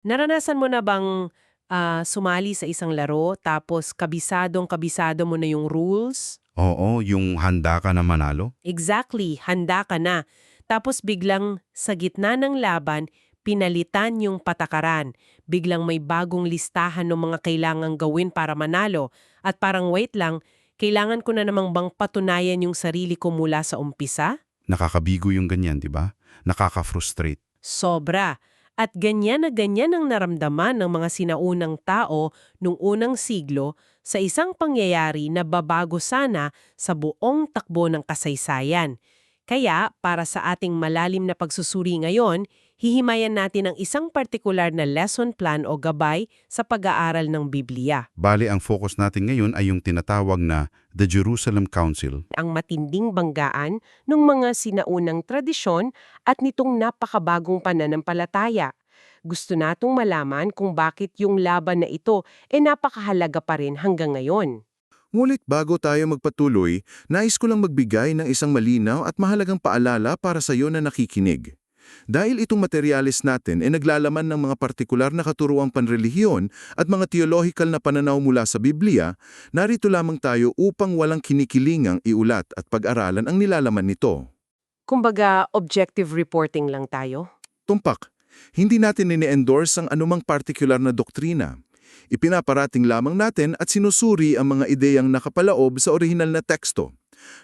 Naranasan mo na bang, sumali sa isang laro tapos kabisadong-kabisado mo na yung rules? Oo, yung handa ka na manalo? Exactly, handa ka na. Tapos biglang sa gitna ng laban, pinalitan yung patakaran. Biglang may bagong listahan ng mga kailangang gawin para manalo. At parang wait lang, kailangan ko na namang bang patunayan yung sarili ko mula sa umpisa? Nakakabigo yung ganyan, di ba? Nakaka-frustrate. Sobra. At ganyan na ganyan ang naramdaman ng mga sinaunang tao nung unang siglo sa isang pangyayari na babago sana sa buong takbo ng kasaysayan. Kaya, para sa ating malalim na pagsusuri ngayon, hihimayan natin ang isang partikular na lesson plan o gabay sa pag-aaral ng Biblia. Bale, ang focus natin ngayon ay yung tinatawag na The Jerusalem Council. Ang matinding banggaan ng mga sinaunang tradisyon at nitong napakabagong pananampalataya. Gusto natong malaman kung bakit yung laban na ito napakahalaga pa rin hanggang ngayon. Ngunit bago tayo magpatuloy, nais ko lang magbigay ng isang malinaw at mahalagang paalala para sa iyo na nakikinig. Dahil itong materyales natin ay naglalaman ng mga partikular na katuruang panrelihiyon at mga theological na pananaw mula sa Biblia, narito lamang tayo upang walang kinikilingang iulat at pag-aralan ang nilalaman nito. Kumbaga, objective reporting lang tayo? Tumpak, hindi natin ini-endorse ang anumang partikular na doktrina. Ipinaparating lamang natin at sinusuri ang mga ideyang nakapalaob sa orihinal na teksto.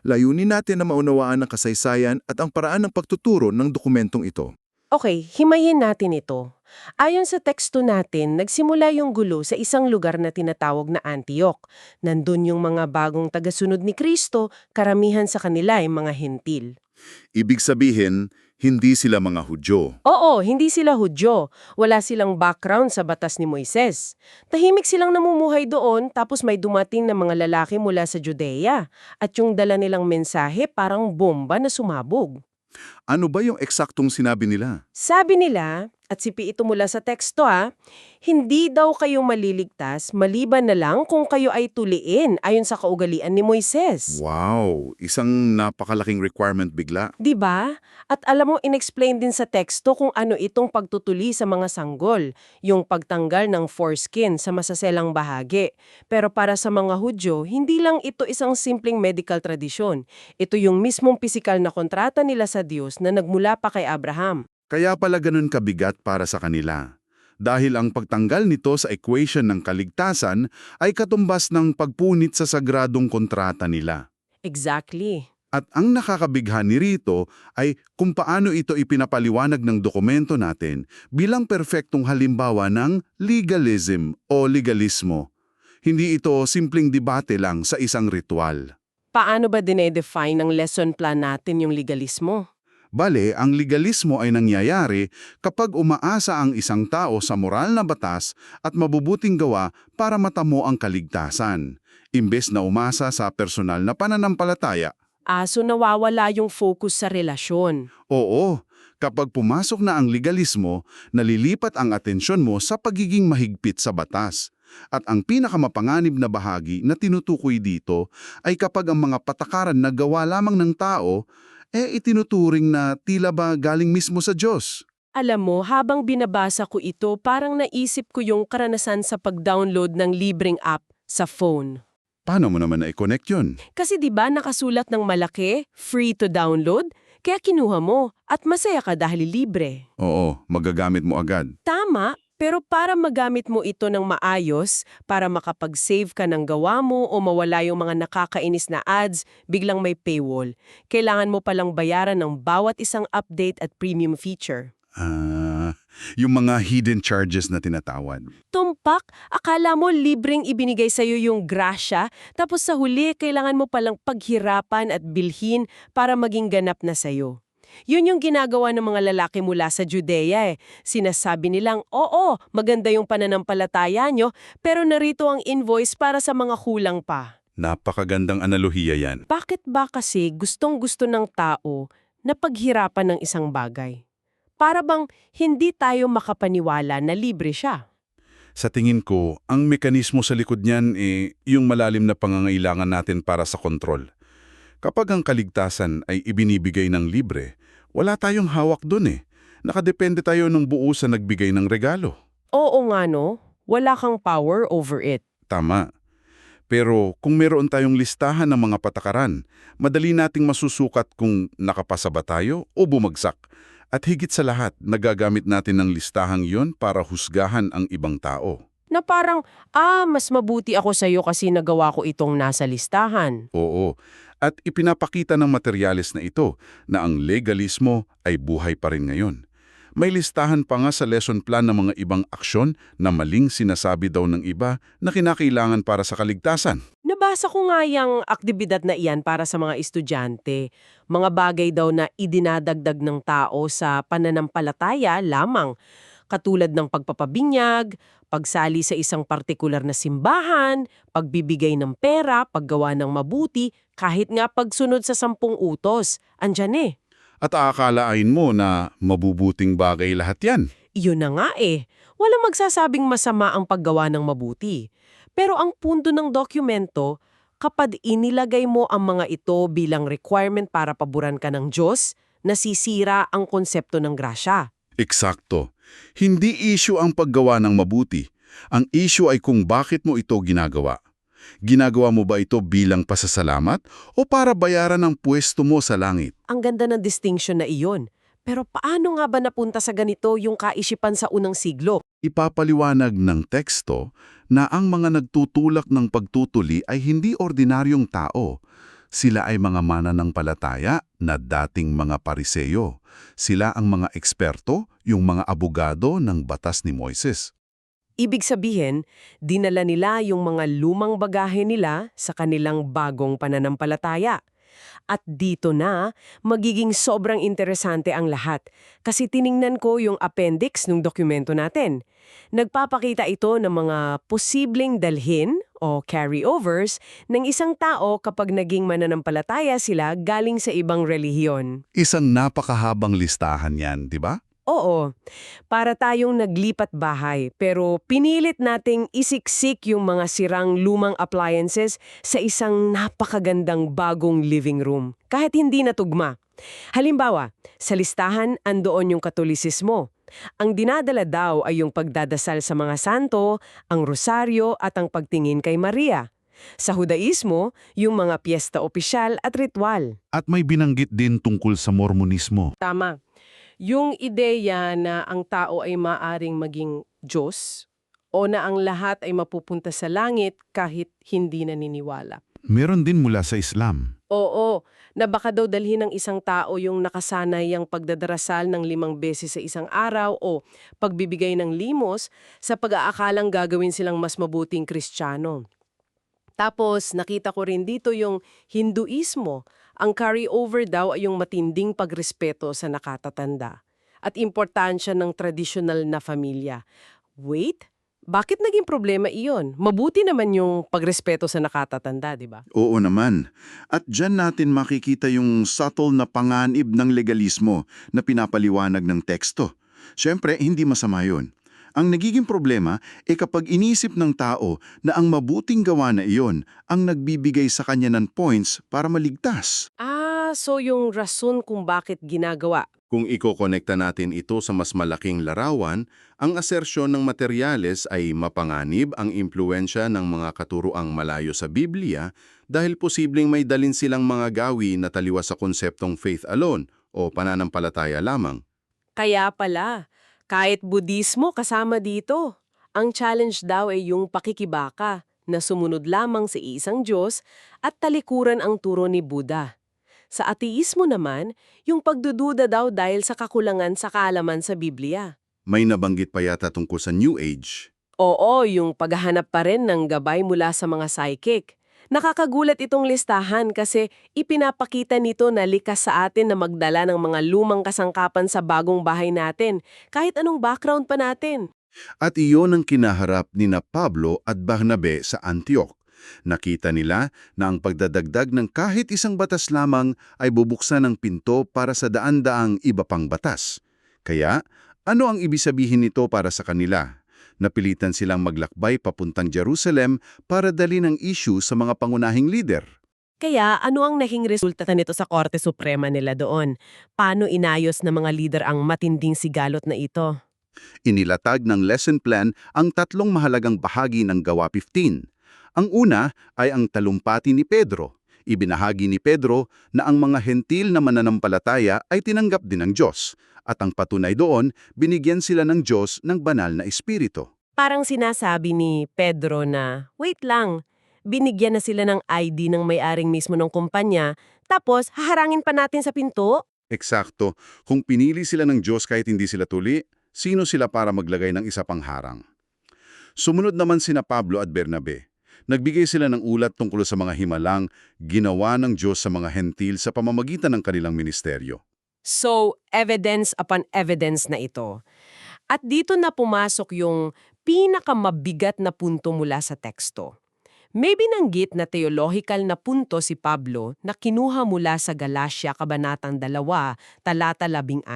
Layunin natin na maunawaan ang kasaysayan at ang paraan ng pagtuturo ng dokumentong ito. Okay, himayin natin ito. Ayon sa teksto natin, nagsimula yung gulo sa isang lugar na tinatawag na Antioch. Nandun yung mga bagong tagasunod ni Kristo, karamihan sa kanila ay mga hentil. Ibig sabihin, hindi sila mga Hudyo. Oo, hindi sila Hudyo. Wala silang background sa batas ni Moises. Tahimik silang namumuhay doon tapos may dumating na mga lalaki mula sa Judea. At yung dala nilang mensahe parang bomba na sumabog. Ano ba yung eksaktong sinabi nila? Sabi nila, at sipi ito mula sa teksto hindi daw kayo maliligtas maliban na lang kung kayo ay tuliin ayon sa kaugalian ni Moises. Wow, isang napakalaking requirement bigla. 'Di ba? At alam mo, inexplain din sa teksto kung ano itong pagtutuli sa mga sanggol, yung pagtanggal ng foreskin sa masaselang bahagi. Pero para sa mga Hudyo, hindi lang ito isang simpleng medical tradisyon. Ito yung mismong pisikal na kontrata nila sa Diyos na nagmula pa kay Abraham. Kaya pala ganun kabigat para sa kanila. Dahil ang pagtanggal nito sa equation ng kaligtasan ay katumbas ng pagpunit sa sagradong kontrata nila. Exactly. At ang nakakabighani rito ay kung paano ito ipinapaliwanag ng dokumento natin bilang perpektong halimbawa ng legalism o legalismo. Hindi ito simpleng debate lang sa isang ritual. Paano ba dinedefine ng lesson plan natin yung legalismo? Bale, ang legalismo ay nangyayari kapag umaasa ang isang tao sa moral na batas at mabubuting gawa para matamo ang kaligtasan, imbes na umasa sa personal na pananampalataya. So nawawala yung focus sa relasyon. Oo, kapag pumasok na ang legalismo, nalilipat ang atensyon mo sa pagiging mahigpit sa batas. At ang pinakamapanganib na bahagi na tinutukoy dito ay kapag ang mga patakaran na gawa lamang ng tao itinuturing na tila ba galing mismo sa Diyos. Alam mo, habang binabasa ko ito, parang naisip ko yung karanasan sa pag-download ng libreng app sa phone. Paano mo naman na-connect yun? Kasi 'di ba nakasulat ng malaki, free to download? Kaya kinuha mo at masaya ka dahil libre. Oo, magagamit mo agad. Tama, pero para magamit mo ito ng maayos, para makapag-save ka ng gawa mo o mawala yung mga nakakainis na ads, biglang may paywall. Kailangan mo palang bayaran ng bawat isang update at premium feature. Yung mga hidden charges na tinatawad. Tumpak, akala mo libreng ibinigay sa'yo yung grasya, tapos sa huli kailangan mo palang paghirapan at bilhin para maging ganap na sa'yo. Yun yung ginagawa ng mga lalaki mula sa Judea. Sinasabi nilang, oo, maganda yung pananampalataya nyo, pero narito ang invoice para sa mga kulang pa. Napakagandang analohiya yan. Bakit ba kasi gustong-gusto ng tao na paghirapan ng isang bagay? Para bang hindi tayo makapaniwala na libre siya. Sa tingin ko, ang mekanismo sa likod niyan yung malalim na pangangailangan natin para sa kontrol. Kapag ang kaligtasan ay ibinibigay ng libre, wala tayong hawak dun. Nakadepende tayo ng buo sa nagbigay ng regalo. Oo nga no, wala kang power over it. Tama. Pero kung meron tayong listahan ng mga patakaran, madali nating masusukat kung nakapasa ba tayo o bumagsak. At higit sa lahat, nagagamit natin ng listahang yon para husgahan ang ibang tao. Na parang, mas mabuti ako sa'yo kasi nagawa ko itong nasa listahan. Oo. At ipinapakita ng materyales na ito na ang legalismo ay buhay pa rin ngayon. May listahan pa nga sa lesson plan ng mga ibang aksyon na maling sinasabi daw ng iba na kinakailangan para sa kaligtasan. Nabasa ko nga yung aktibidad na iyan para sa mga estudyante. Mga bagay daw na idinadagdag ng tao sa pananampalataya lamang, katulad ng pagpapabinyag, pagsali sa isang partikular na simbahan, pagbibigay ng pera, paggawa ng mabuti, kahit nga pagsunod sa 10 utos. Andyan eh. At aakalain mo na mabubuting bagay lahat yan. Iyon na nga eh. Walang magsasabing masama ang paggawa ng mabuti. Pero ang punto ng dokumento, kapag inilagay mo ang mga ito bilang requirement para paboran ka ng Diyos, nasisira ang konsepto ng grasya. Eksakto. Hindi issue ang paggawa ng mabuti. Ang issue ay kung bakit mo ito ginagawa. Ginagawa mo ba ito bilang pasasalamat o para bayaran ang pwesto mo sa langit? Ang ganda ng distinction na iyon. Pero paano nga ba napunta sa ganito yung kaisipan sa unang siglo? Ipapaliwanag ng teksto na ang mga nagtutulak ng pagtutuli ay hindi ordinaryong tao. Sila ay mga mananampalataya na dating mga pariseyo. Sila ang mga eksperto, yung mga abogado ng batas ni Moises. Ibig sabihin, dinala nila yung mga lumang bagahe nila sa kanilang bagong pananampalataya. At dito na, magiging sobrang interesante ang lahat. Kasi tiningnan ko yung appendix ng dokumento natin. Nagpapakita ito ng mga posibleng dalhin o carryovers ng isang tao kapag naging mananampalataya sila galing sa ibang relihiyon. Isang napakahabang listahan yan, di ba? Oo, para tayong naglipat bahay pero pinilit nating isiksik yung mga sirang lumang appliances sa isang napakagandang bagong living room, kahit hindi natugma. Halimbawa, sa listahan andoon yung Katolisismo. Ang dinadala daw ay yung pagdadasal sa mga santo, ang rosaryo at ang pagtingin kay Maria. Sa Hudaismo, yung mga piyesta opisyal at ritual. At may binanggit din tungkol sa Mormonismo. Tama. Yung ideya na ang tao ay maaring maging Diyos o na ang lahat ay mapupunta sa langit kahit hindi naniniwala. Meron din mula sa Islam. Oo, na baka daw dalhin ng isang tao yung nakasanay ang pagdadarasal ng 5 beses sa isang araw o pagbibigay ng limos sa pag-aakalang gagawin silang mas mabuting Kristiyano. Tapos nakita ko rin dito yung Hinduismo. Ang carryover daw ay yung matinding pagrespeto sa nakatatanda at importansya ng tradisyonal na pamilya. Wait, bakit naging problema iyon? Mabuti naman yung pagrespeto sa nakatatanda, di ba? Oo naman. At dyan natin makikita yung subtle na panganib ng legalismo na pinapaliwanag ng teksto. Siyempre, hindi masama yun. Ang nagiging problema ay kapag inisip ng tao na ang mabuting gawa na iyon ang nagbibigay sa kanya ng points para maligtas. So yung rason kung bakit ginagawa. Kung ikokonekta natin ito sa mas malaking larawan, ang asersyon ng materyales ay mapanganib ang impluensya ng mga katuroang malayo sa Biblia dahil posibleng may dalin silang mga gawi na taliwas sa konseptong faith alone o pananampalataya lamang. Kaya pala, kahit Budismo kasama dito. Ang challenge daw ay yung pakikibaka na sumunod lamang sa isang Diyos at talikuran ang turo ni Buddha. Sa ateismo naman, yung pagdududa daw dahil sa kakulangan sa kaalaman sa Biblia. May nabanggit pa yata tungkol sa New Age. Oo, yung paghahanap pa rin ng gabay mula sa mga psychic. Nakakagulat itong listahan kasi ipinapakita nito na likas sa atin na magdala ng mga lumang kasangkapan sa bagong bahay natin, kahit anong background pa natin. At iyon ang kinaharap ni na Pablo at Barnabe sa Antioch. Nakita nila na ang pagdadagdag ng kahit isang batas lamang ay bubuksan ng pinto para sa daan-daang iba pang batas. Kaya, ano ang ibig sabihin nito para sa kanila? Napilitan silang maglakbay papuntang Jerusalem para dalhin ang issue sa mga pangunahing lider. Kaya ano ang naging resulta nito sa Korte Suprema nila doon? Paano inayos ng mga lider ang matinding sigalot na ito? Inilatag ng lesson plan ang tatlong mahalagang bahagi ng Gawa 15. Ang una ay ang talumpati ni Pedro. Ibinahagi ni Pedro na ang mga hentil na mananampalataya ay tinanggap din ng Diyos. At ang patunay doon, binigyan sila ng Diyos ng banal na espiritu. Parang sinasabi ni Pedro na, wait lang, binigyan na sila ng ID ng may-aring mismo ng kumpanya, tapos haharangin pa natin sa pinto? Eksakto, kung pinili sila ng Diyos kahit hindi sila tuli, sino sila para maglagay ng isa pang harang? Sumunod naman sina Pablo at Bernabe. Nagbigay sila ng ulat tungkol sa mga himalang ginawa ng Diyos sa mga hentil sa pamamagitan ng kanilang ministeryo. So, evidence upon evidence na ito. At dito na pumasok yung pinakamabigat na punto mula sa teksto. May binanggit na theological na punto si Pablo na kinuha mula sa Galatia Kabanatang 2, talata 16.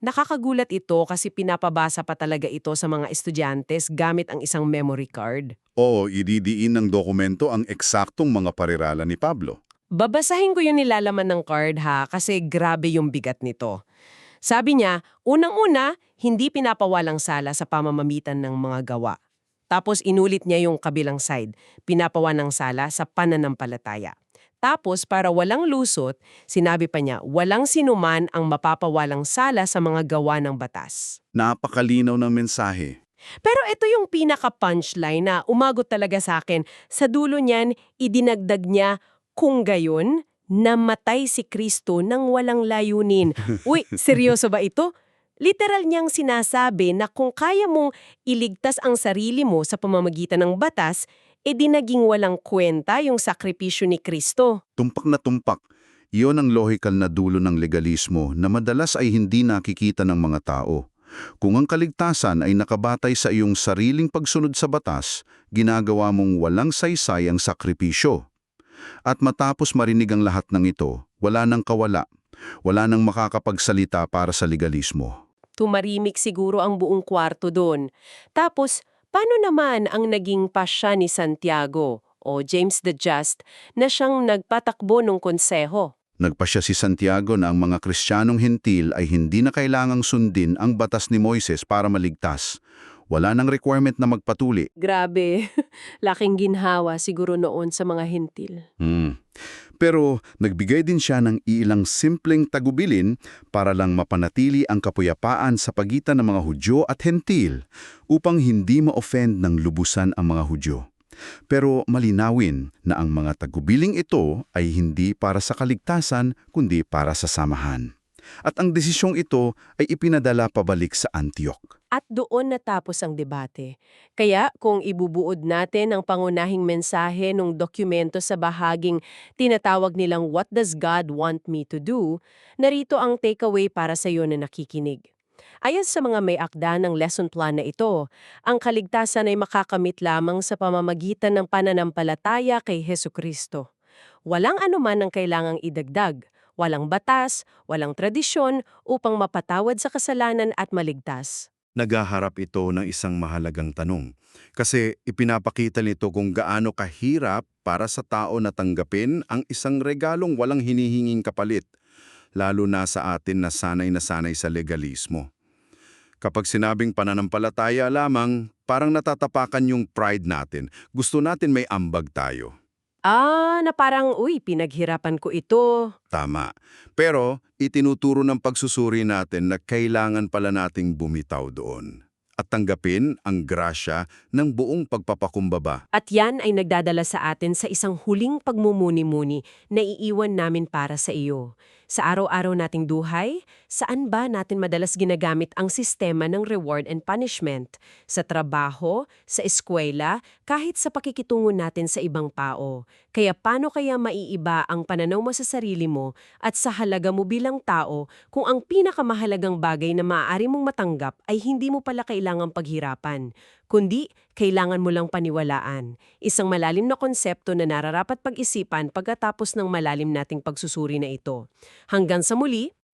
Nakakagulat ito kasi pinapabasa pa talaga ito sa mga estudyantes gamit ang isang memory card. Oo, ididiin ng dokumento ang eksaktong mga parirala ni Pablo. Babasahin ko yung nilalaman ng card ha kasi grabe yung bigat nito. Sabi niya, unang-una, hindi pinapawalang sala sa pamamagitan ng mga gawa. Tapos inulit niya yung kabilang side, pinapawa ng sala sa pananampalataya. Tapos para walang lusot, sinabi pa niya, walang sinuman ang mapapawalang sala sa mga gawa ng batas. Napakalinaw ng mensahe. Pero ito yung pinaka-punchline na umagot talaga sa akin. Sa dulo niyan, idinagdag niya, kung gayon, namatay si Kristo nang walang layunin. Uy, seryoso ba ito? Literal niyang sinasabi na kung kaya mong iligtas ang sarili mo sa pamamagitan ng batas, edi naging walang kwenta yung sakripisyo ni Kristo. Tumpak na tumpak. Iyon ang lohikal na dulo ng legalismo na madalas ay hindi nakikita ng mga tao. Kung ang kaligtasan ay nakabatay sa iyong sariling pagsunod sa batas, ginagawa mong walang saysay ang sakripisyo. At matapos marinig ang lahat ng ito, wala nang kawala. Wala nang makakapagsalita para sa legalismo. Tumarimik siguro ang buong kwarto doon. Tapos, paano naman ang naging pasya ni Santiago o James the Just na siyang nagpatakbo ng konseho? Nagpasya si Santiago na ang mga Kristiyanong hentil ay hindi na kailangang sundin ang batas ni Moises para maligtas. Wala nang requirement na magpatuli. Grabe, laking ginhawa siguro noon sa mga hentil. Pero nagbigay din siya ng ilang simpleng tagubilin para lang mapanatili ang kapayapaan sa pagitan ng mga Hudyo at hentil upang hindi ma-offend ng lubusan ang mga Hudyo. Pero malinawin na ang mga tagubiling ito ay hindi para sa kaligtasan kundi para sa samahan. At ang desisyong ito ay ipinadala pabalik sa Antioch. At doon natapos ang debate. Kaya kung ibubuod natin ang pangunahing mensahe ng dokumento sa bahaging tinatawag nilang What Does God Want Me to Do, narito ang takeaway para sa iyo na nakikinig. Ayon sa mga may akda ng lesson plan na ito, ang kaligtasan ay makakamit lamang sa pamamagitan ng pananampalataya kay Hesukristo. Walang anuman ang kailangang idagdag, walang batas, walang tradisyon upang mapatawad sa kasalanan at maligtas. Nagaharap ito ng isang mahalagang tanong. Kasi ipinapakita nito kung gaano kahirap para sa tao na tanggapin ang isang regalong walang hinihinging kapalit, lalo na sa atin na sanay sa legalismo. Kapag sinabing pananampalataya lamang, parang natatapakan yung pride natin. Gusto natin may ambag tayo. Na parang, uy, pinaghirapan ko ito. Tama. Pero itinuturo ng pagsusuri natin na kailangan pala nating bumitaw doon at tanggapin ang grasya ng buong pagpapakumbaba. At yan ay nagdadala sa atin sa isang huling pagmumuni-muni na iiwan namin para sa iyo. Sa araw-araw nating buhay, saan ba natin madalas ginagamit ang sistema ng reward and punishment? Sa trabaho, sa eskwela, kahit sa pakikitungo natin sa ibang tao. Kaya paano kaya maiiba ang pananaw mo sa sarili mo at sa halaga mo bilang tao kung ang pinakamahalagang bagay na maaari mong matanggap ay hindi mo pala kailangang paghirapan, kundi kailangan mo lang paniwalaan. Isang malalim na konsepto na nararapat pag-isipan pagkatapos ng malalim nating pagsusuri na ito. Hanggang sa muli,